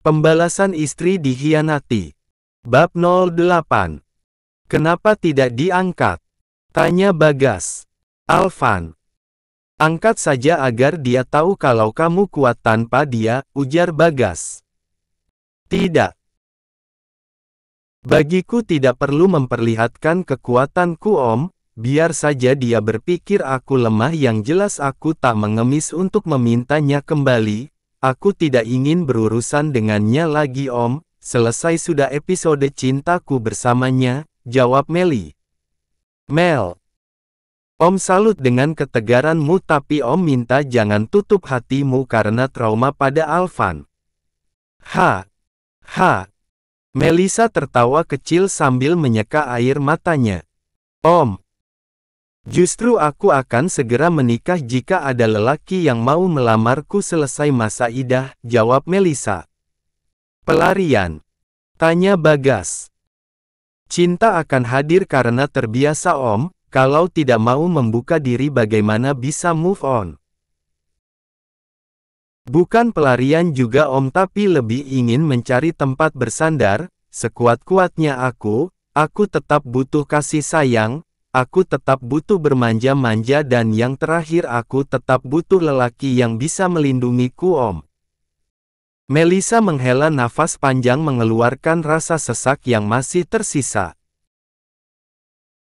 Pembalasan istri dikhianati. Bab 08. Kenapa tidak diangkat? Tanya Bagas. Alvan. Angkat saja agar dia tahu kalau kamu kuat tanpa dia, ujar Bagas. Tidak. Bagiku tidak perlu memperlihatkan kekuatanku Om, biar saja dia berpikir aku lemah, yang jelas aku tak mengemis untuk memintanya kembali. Aku tidak ingin berurusan dengannya lagi Om. Selesai sudah episode cintaku bersamanya, jawab Meli. Mel. Om salut dengan ketegaranmu, tapi Om minta jangan tutup hatimu karena trauma pada Alvan. Ha. Melisa tertawa kecil sambil menyeka air matanya. Om. Justru aku akan segera menikah jika ada lelaki yang mau melamarku selesai masa idah, jawab Melisa. Pelarian? Tanya Bagas. Cinta akan hadir karena terbiasa Om, kalau tidak mau membuka diri bagaimana bisa move on? Bukan pelarian juga Om, tapi lebih ingin mencari tempat bersandar. Sekuat-kuatnya aku tetap butuh kasih sayang. Aku tetap butuh bermanja-manja, dan yang terakhir aku tetap butuh lelaki yang bisa melindungiku Om. Melisa menghela nafas panjang mengeluarkan rasa sesak yang masih tersisa.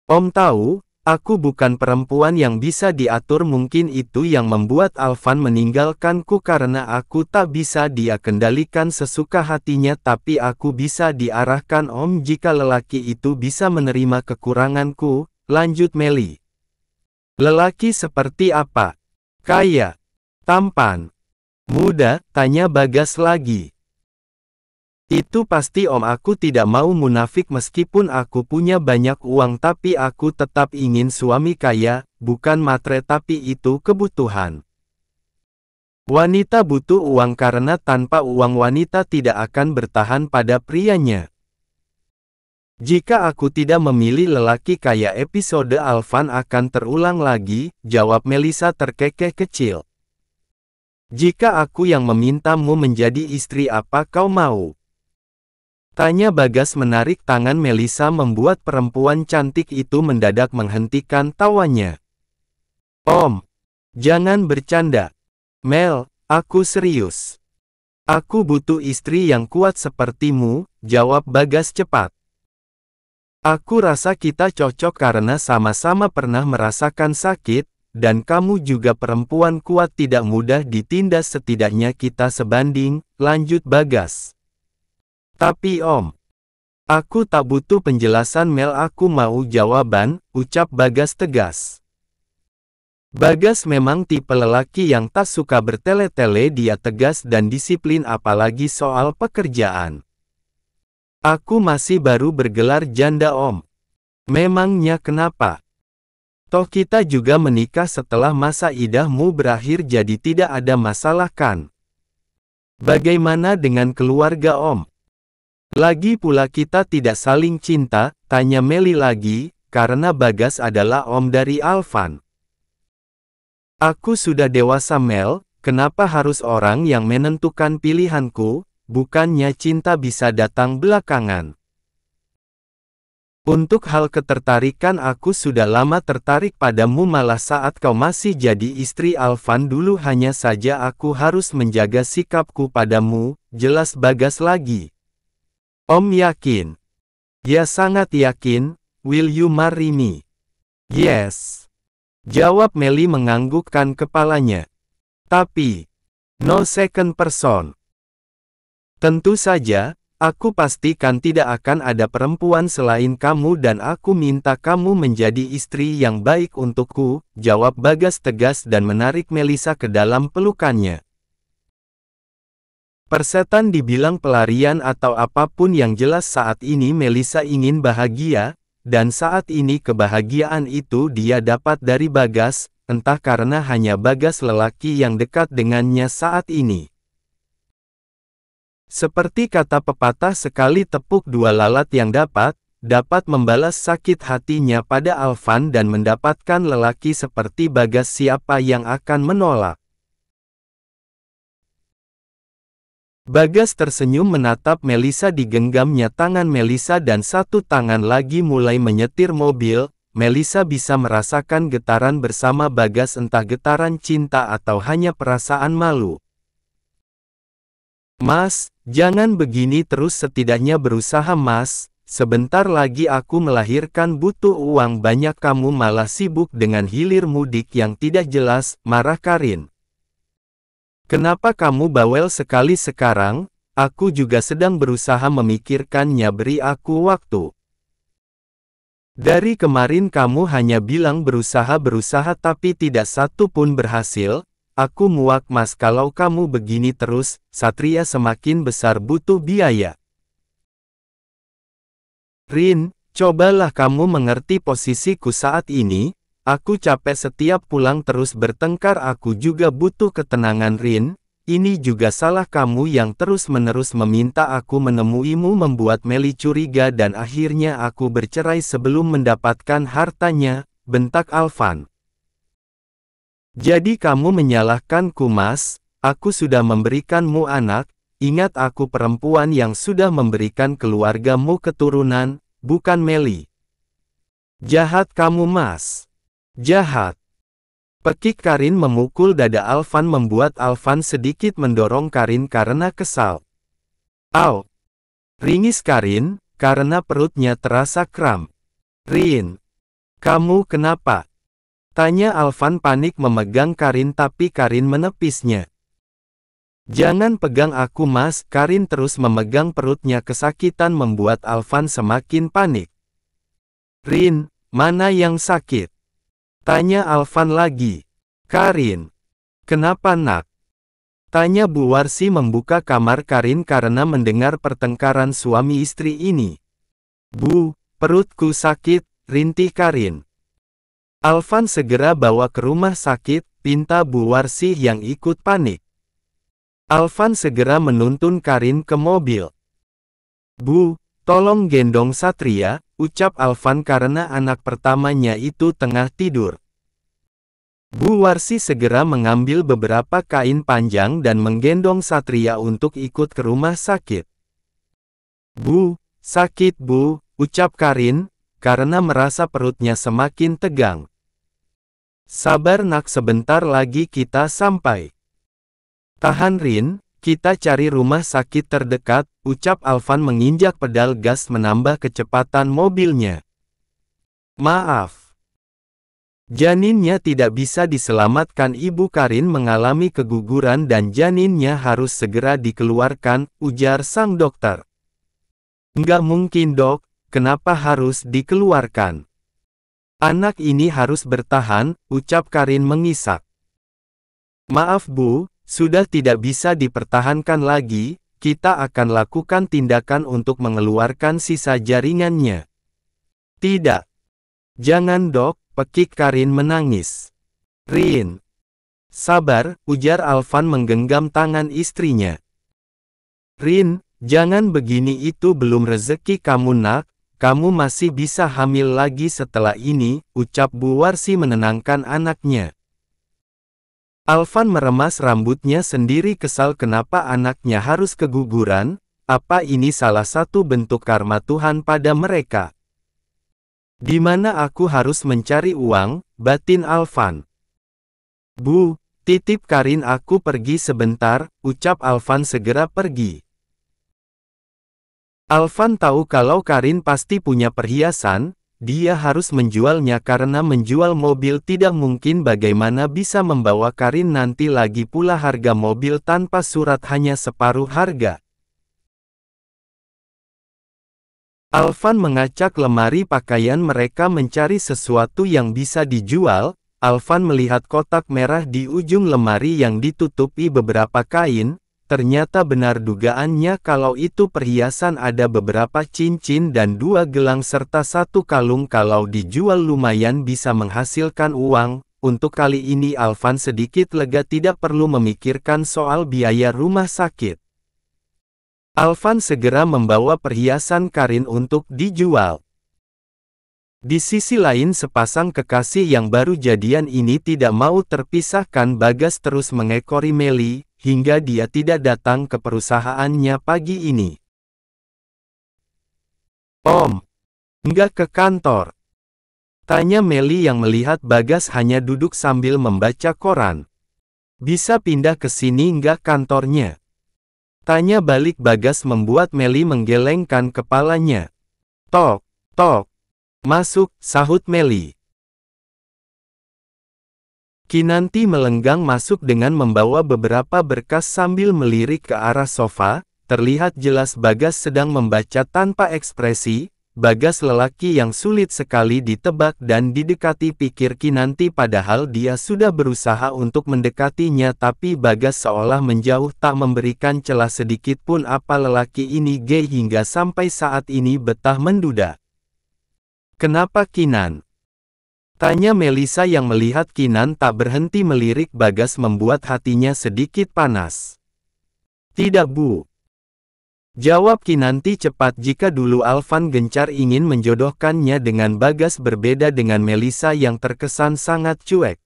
Om tahu, aku bukan perempuan yang bisa diatur, mungkin itu yang membuat Alvan meninggalkanku karena aku tak bisa dia kendalikan sesuka hatinya, tapi aku bisa diarahkan Om jika lelaki itu bisa menerima kekuranganku. Lanjut Meli. Lelaki seperti apa? Kaya? Tampan? Muda? Tanya Bagas lagi. Itu pasti Om, aku tidak mau munafik, meskipun aku punya banyak uang tapi aku tetap ingin suami kaya, bukan matre, tapi itu kebutuhan. Wanita butuh uang karena tanpa uang wanita tidak akan bertahan pada prianya. Jika aku tidak memilih lelaki kaya, episode Alvan akan terulang lagi, jawab Melisa terkekeh kecil. Jika aku yang memintamu menjadi istri, apa kau mau? Tanya Bagas menarik tangan Melisa, membuat perempuan cantik itu mendadak menghentikan tawanya. Om, jangan bercanda. Mel, aku serius. Aku butuh istri yang kuat sepertimu, jawab Bagas cepat. Aku rasa kita cocok karena sama-sama pernah merasakan sakit, dan kamu juga perempuan kuat, tidak mudah ditindas, setidaknya kita sebanding, lanjut Bagas. Tapi Om, aku tak butuh penjelasan Mel, aku mau jawaban, ucap Bagas tegas. Bagas memang tipe lelaki yang tak suka bertele-tele, dia tegas dan disiplin apalagi soal pekerjaan. Aku masih baru bergelar janda Om. Memangnya kenapa? Toh kita juga menikah setelah masa idahmu berakhir, jadi tidak ada masalah kan? Bagaimana dengan keluarga Om? Lagi pula kita tidak saling cinta, tanya Meli lagi, karena Bagas adalah Om dari Alvan. Aku sudah dewasa Mel, kenapa harus orang yang menentukan pilihanku? Bukannya cinta bisa datang belakangan. Untuk hal ketertarikan, aku sudah lama tertarik padamu, malah saat kau masih jadi istri Alvan dulu. Hanya saja aku harus menjaga sikapku padamu, jelas Bagas lagi. Om yakin? Ya, sangat yakin. Will you marry me? Yes, jawab Meli menganggukkan kepalanya. Tapi, no second person. Tentu saja, aku pastikan tidak akan ada perempuan selain kamu, dan aku minta kamu menjadi istri yang baik untukku, jawab Bagas tegas dan menarik Melisa ke dalam pelukannya. Persetan dibilang pelarian atau apapun, yang jelas saat ini Melisa ingin bahagia, dan saat ini kebahagiaan itu dia dapat dari Bagas, entah karena hanya Bagas lelaki yang dekat dengannya saat ini. Seperti kata pepatah, sekali tepuk dua lalat, yang dapat membalas sakit hatinya pada Alvan dan mendapatkan lelaki seperti Bagas. Siapa yang akan menolak? Bagas tersenyum menatap Melisa, digenggamnya tangan Melisa dan satu tangan lagi mulai menyetir mobil. Melisa bisa merasakan getaran bersama Bagas, entah getaran cinta atau hanya perasaan malu. Mas, jangan begini terus, setidaknya berusaha Mas. Sebentar lagi aku melahirkan, butuh uang banyak, kamu malah sibuk dengan hilir mudik yang tidak jelas, marah Karin. Kenapa kamu bawel sekali sekarang? Aku juga sedang berusaha memikirkannya, beri aku waktu. Dari kemarin kamu hanya bilang berusaha tapi tidak satu pun berhasil. Aku muak Mas, kalau kamu begini terus, Satria semakin besar butuh biaya. Rin, cobalah kamu mengerti posisiku saat ini. Aku capek setiap pulang terus bertengkar, aku juga butuh ketenangan Rin. Ini juga salah kamu yang terus-menerus meminta aku menemuimu, membuat Meli curiga dan akhirnya aku bercerai sebelum mendapatkan hartanya, bentak Alvan. Jadi kamu menyalahkanku Mas, aku sudah memberikanmu anak, ingat aku perempuan yang sudah memberikan keluargamu keturunan, bukan Meli. Jahat kamu Mas. Jahat. Pekik Karin memukul dada Alvan, membuat Alvan sedikit mendorong Karin karena kesal. Au! Ringis Karin, karena perutnya terasa kram. Rin! Kamu kenapa? Tanya Alvan panik memegang Karin, tapi Karin menepisnya. Jangan pegang aku Mas, Karin terus memegang perutnya, kesakitan membuat Alvan semakin panik. Rin, mana yang sakit? Tanya Alvan lagi. Karin. Kenapa nak? Tanya Bu Warsi membuka kamar Karin karena mendengar pertengkaran suami istri ini. Bu, perutku sakit, rintih Karin. Alvan segera bawa ke rumah sakit, pinta Bu Warsi yang ikut panik. Alvan segera menuntun Karin ke mobil. Bu, tolong gendong Satria, ucap Alvan karena anak pertamanya itu tengah tidur. Bu Warsi segera mengambil beberapa kain panjang dan menggendong Satria untuk ikut ke rumah sakit. Bu, sakit Bu, ucap Karin, karena merasa perutnya semakin tegang. Sabar nak, sebentar lagi kita sampai. Tahan Rin, kita cari rumah sakit terdekat, ucap Alvan menginjak pedal gas menambah kecepatan mobilnya. Maaf. Janinnya tidak bisa diselamatkan, Ibu Karin mengalami keguguran dan janinnya harus segera dikeluarkan, ujar sang dokter. Nggak mungkin dok, kenapa harus dikeluarkan? Anak ini harus bertahan, ucap Karin mengisak. Maaf Bu, sudah tidak bisa dipertahankan lagi, kita akan lakukan tindakan untuk mengeluarkan sisa jaringannya. Tidak. Jangan dok, pekik Karin menangis. Rin. Sabar, ujar Alvan menggenggam tangan istrinya. Rin, jangan begini, itu belum rezeki kamu nak, kamu masih bisa hamil lagi setelah ini, ucap Bu Warsi menenangkan anaknya. Alvan meremas rambutnya sendiri, kesal kenapa anaknya harus keguguran, apa ini salah satu bentuk karma Tuhan pada mereka? Di mana aku harus mencari uang, batin Alvan. Bu, titip Karin, aku pergi sebentar, ucap Alvan segera pergi. Alvan tahu kalau Karin pasti punya perhiasan, dia harus menjualnya karena menjual mobil tidak mungkin, bagaimana bisa membawa Karin nanti, lagi pula harga mobil tanpa surat hanya separuh harga. Alvan mengacak lemari pakaian mereka mencari sesuatu yang bisa dijual. Alvan melihat kotak merah di ujung lemari yang ditutupi beberapa kain. Ternyata benar dugaannya kalau itu perhiasan, ada beberapa cincin dan 2 gelang serta 1 kalung, kalau dijual lumayan bisa menghasilkan uang. Untuk kali ini Alvan sedikit lega, tidak perlu memikirkan soal biaya rumah sakit. Alvan segera membawa perhiasan Karin untuk dijual. Di sisi lain sepasang kekasih yang baru jadian ini tidak mau terpisahkan. Bagas terus mengekori Meli, hingga dia tidak datang ke perusahaannya pagi ini. Om, nggak ke kantor? Tanya Meli yang melihat Bagas hanya duduk sambil membaca koran. Bisa pindah ke sini nggak kantornya? Tanya balik Bagas membuat Meli menggelengkan kepalanya. Tok, tok. Masuk, sahut Meli. Kinanti melenggang masuk dengan membawa beberapa berkas sambil melirik ke arah sofa. Terlihat jelas Bagas sedang membaca tanpa ekspresi. Bagas lelaki yang sulit sekali ditebak dan didekati, pikir Kinanti, padahal dia sudah berusaha untuk mendekatinya, tapi Bagas seolah menjauh, tak memberikan celah sedikit pun. Apa lelaki ini gay hingga sampai saat ini betah menduda? Kenapa Kinan? Tanya Melisa yang melihat Kinan tak berhenti melirik Bagas membuat hatinya sedikit panas. Tidak Bu. Jawab Kinanti cepat. Jika dulu Alvan gencar ingin menjodohkannya dengan Bagas, berbeda dengan Melisa yang terkesan sangat cuek.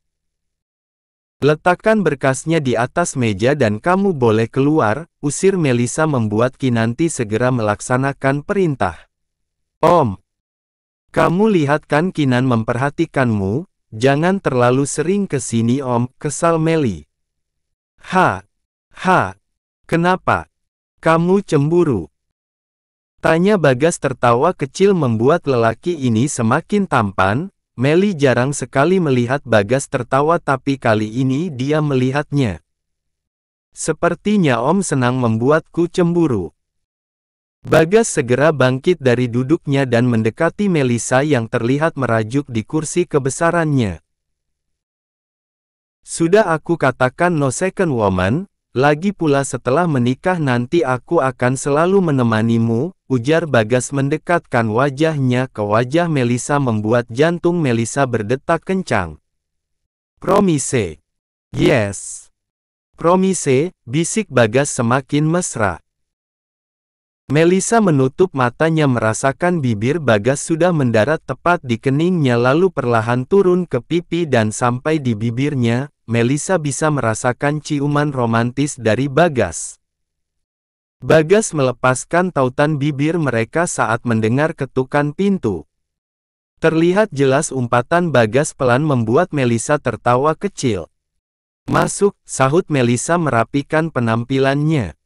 Letakkan berkasnya di atas meja dan kamu boleh keluar, usir Melisa membuat Kinanti segera melaksanakan perintah. Om. Kamu lihat kan Kinan memperhatikanmu, jangan terlalu sering ke sini Om, kesal Meli. Kenapa? Kamu cemburu? Tanya Bagas tertawa kecil membuat lelaki ini semakin tampan. Meli jarang sekali melihat Bagas tertawa, tapi kali ini dia melihatnya. Sepertinya Om senang membuatku cemburu. Bagas segera bangkit dari duduknya dan mendekati Melisa yang terlihat merajuk di kursi kebesarannya. Sudah aku katakan no second woman. Lagi pula setelah menikah nanti aku akan selalu menemanimu, ujar Bagas mendekatkan wajahnya ke wajah Melisa membuat jantung Melisa berdetak kencang. Promise. Yes. Promise, bisik Bagas semakin mesra. Melisa menutup matanya merasakan bibir Bagas sudah mendarat tepat di keningnya lalu perlahan turun ke pipi dan sampai di bibirnya. Melisa bisa merasakan ciuman romantis dari Bagas. Bagas melepaskan tautan bibir mereka saat mendengar ketukan pintu. Terlihat jelas umpatan Bagas pelan membuat Melisa tertawa kecil. Masuk, sahut Melisa merapikan penampilannya.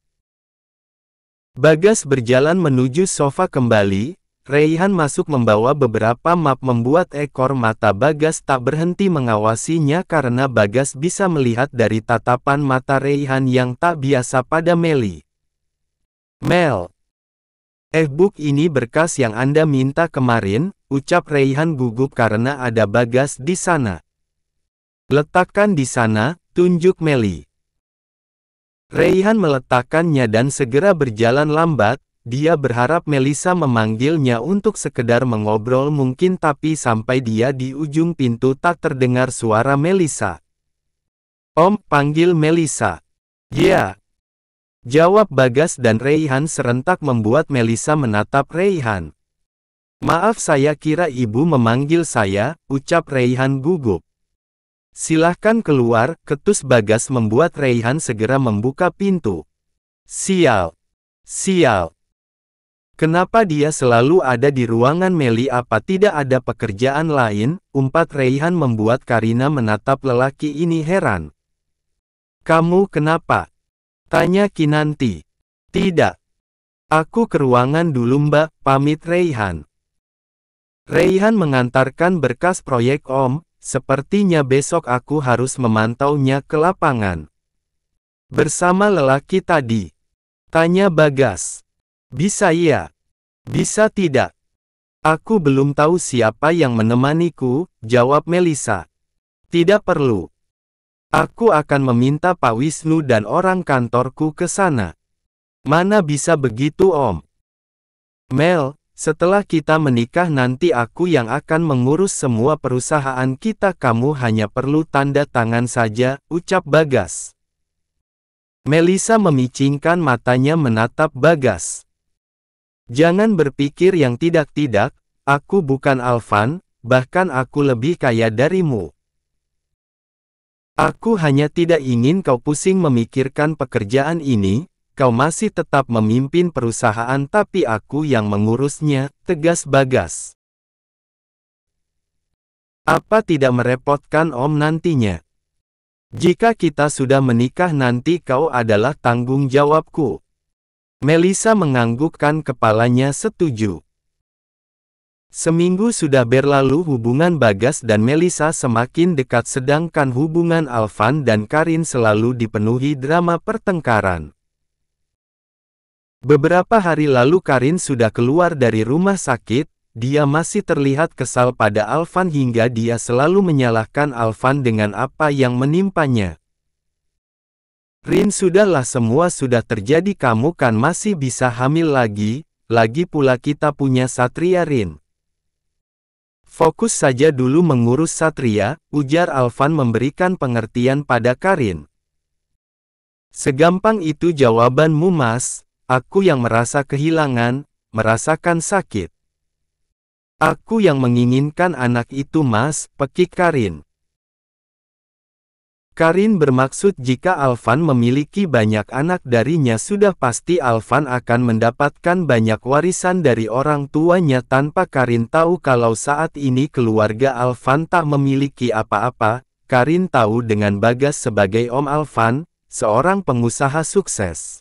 Bagas berjalan menuju sofa kembali. Raihan masuk membawa beberapa map membuat ekor mata Bagas tak berhenti mengawasinya karena Bagas bisa melihat dari tatapan mata Raihan yang tak biasa pada Meli. Mel. Book ini berkas yang Anda minta kemarin, ucap Raihan gugup karena ada Bagas di sana. Letakkan di sana, tunjuk Meli. Raihan meletakkannya dan segera berjalan lambat. Dia berharap Melisa memanggilnya untuk sekedar mengobrol mungkin, tapi sampai dia di ujung pintu tak terdengar suara Melisa. Om, panggil Melisa. Ya. Jawab Bagas dan Raihan serentak membuat Melisa menatap Raihan. Maaf, saya kira ibu memanggil saya, ucap Raihan gugup. Silahkan keluar, ketus Bagas membuat Raihan segera membuka pintu. Sial. Kenapa dia selalu ada di ruangan Meli? Apa tidak ada pekerjaan lain? Umpat Raihan membuat Karina menatap lelaki ini heran. Kamu kenapa? Tanya Kinanti. Tidak. Aku ke ruangan dulu Mbak, pamit Raihan. Raihan mengantarkan berkas proyek Om, sepertinya besok aku harus memantaunya ke lapangan. Bersama lelaki tadi? Tanya Bagas. Bisa iya, bisa tidak. Aku belum tahu siapa yang menemaniku, jawab Melisa. Tidak perlu. Aku akan meminta Pak Wisnu dan orang kantorku ke sana. Mana bisa begitu Om? Mel, setelah kita menikah nanti aku yang akan mengurus semua perusahaan kita, kamu hanya perlu tanda tangan saja, ucap Bagas. Melisa memicingkan matanya menatap Bagas. Jangan berpikir yang tidak-tidak, Aku bukan Alvan, bahkan aku lebih kaya darimu. Aku hanya tidak ingin kau pusing memikirkan pekerjaan ini, kau masih tetap memimpin perusahaan tapi aku yang mengurusnya, tegas Bagas. Apa tidak merepotkan Om nantinya? Jika kita sudah menikah nanti kau adalah tanggung jawabku. Melisa menganggukkan kepalanya setuju. Seminggu sudah berlalu hubungan Bagas dan Melisa semakin dekat sedangkan hubungan Alvan dan Karin selalu dipenuhi drama pertengkaran. Beberapa hari lalu Karin sudah keluar dari rumah sakit, dia masih terlihat kesal pada Alvan hingga dia selalu menyalahkan Alvan dengan apa yang menimpanya. Rin, sudahlah, semua sudah terjadi, kamu kan masih bisa hamil lagi pula kita punya Satria Rin. Fokus saja dulu mengurus Satria, ujar Alvan memberikan pengertian pada Karin. Segampang itu jawabanmu Mas, aku yang merasa kehilangan, merasakan sakit. Aku yang menginginkan anak itu Mas, pekik Karin. Karin bermaksud jika Alvan memiliki banyak anak darinya sudah pasti Alvan akan mendapatkan banyak warisan dari orang tuanya tanpa Karin tahu kalau saat ini keluarga Alvan tak memiliki apa-apa. Karin tahu dengan Bagas sebagai Om Alvan, seorang pengusaha sukses.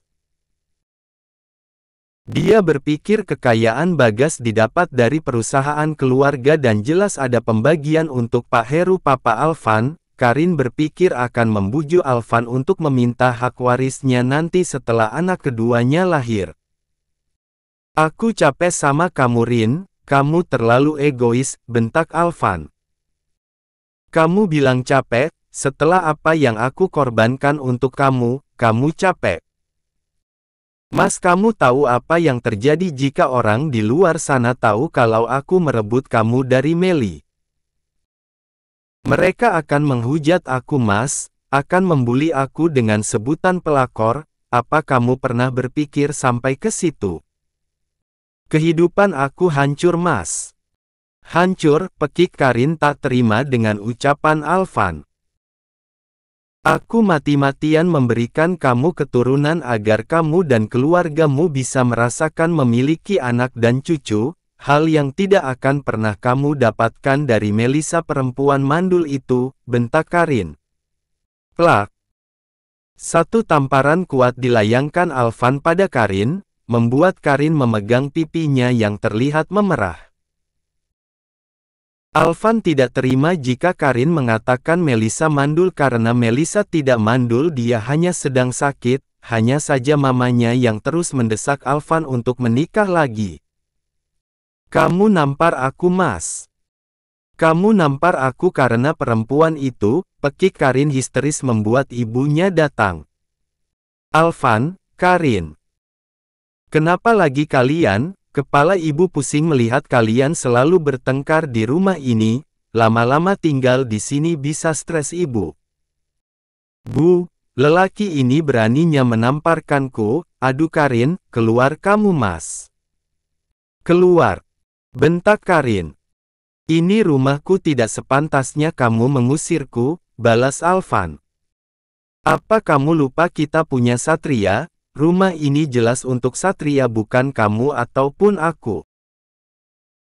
Dia berpikir kekayaan Bagas didapat dari perusahaan keluarga dan jelas ada pembagian untuk Pak Heru Papa Alvan. Karin berpikir akan membujuk Alvan untuk meminta hak warisnya nanti setelah anak keduanya lahir. Aku capek sama kamu Rin, kamu terlalu egois, bentak Alvan. Kamu bilang capek, setelah apa yang aku korbankan untuk kamu capek. Mas, kamu tahu apa yang terjadi jika orang di luar sana tahu kalau aku merebut kamu dari Meli? Mereka akan menghujat aku Mas, akan membuli aku dengan sebutan pelakor, apa kamu pernah berpikir sampai ke situ? Kehidupan aku hancur Mas. Hancur, pekik Karin tak terima dengan ucapan Alvan. Aku mati-matian memberikan kamu keturunan agar kamu dan keluargamu bisa merasakan memiliki anak dan cucu. Hal yang tidak akan pernah kamu dapatkan dari Melisa perempuan mandul itu, bentak Karin. Plak. Satu tamparan kuat dilayangkan Alvan pada Karin, membuat Karin memegang pipinya yang terlihat memerah. Alvan tidak terima jika Karin mengatakan Melisa mandul karena Melisa tidak mandul, dia hanya sedang sakit, hanya saja mamanya yang terus mendesak Alvan untuk menikah lagi. Kamu nampar aku Mas. Kamu nampar aku karena perempuan itu, pekik Karin histeris membuat ibunya datang. Alvan, Karin. Kenapa lagi kalian? Kepala ibu pusing melihat kalian selalu bertengkar di rumah ini, lama-lama tinggal di sini bisa stres ibu. Bu, lelaki ini beraninya menamparkanku, aduh Karin, keluar kamu Mas. Keluar. Bentak Karin. Ini rumahku, tidak sepantasnya kamu mengusirku, balas Alvan. Apa kamu lupa kita punya Satria? Rumah ini jelas untuk Satria bukan kamu ataupun aku.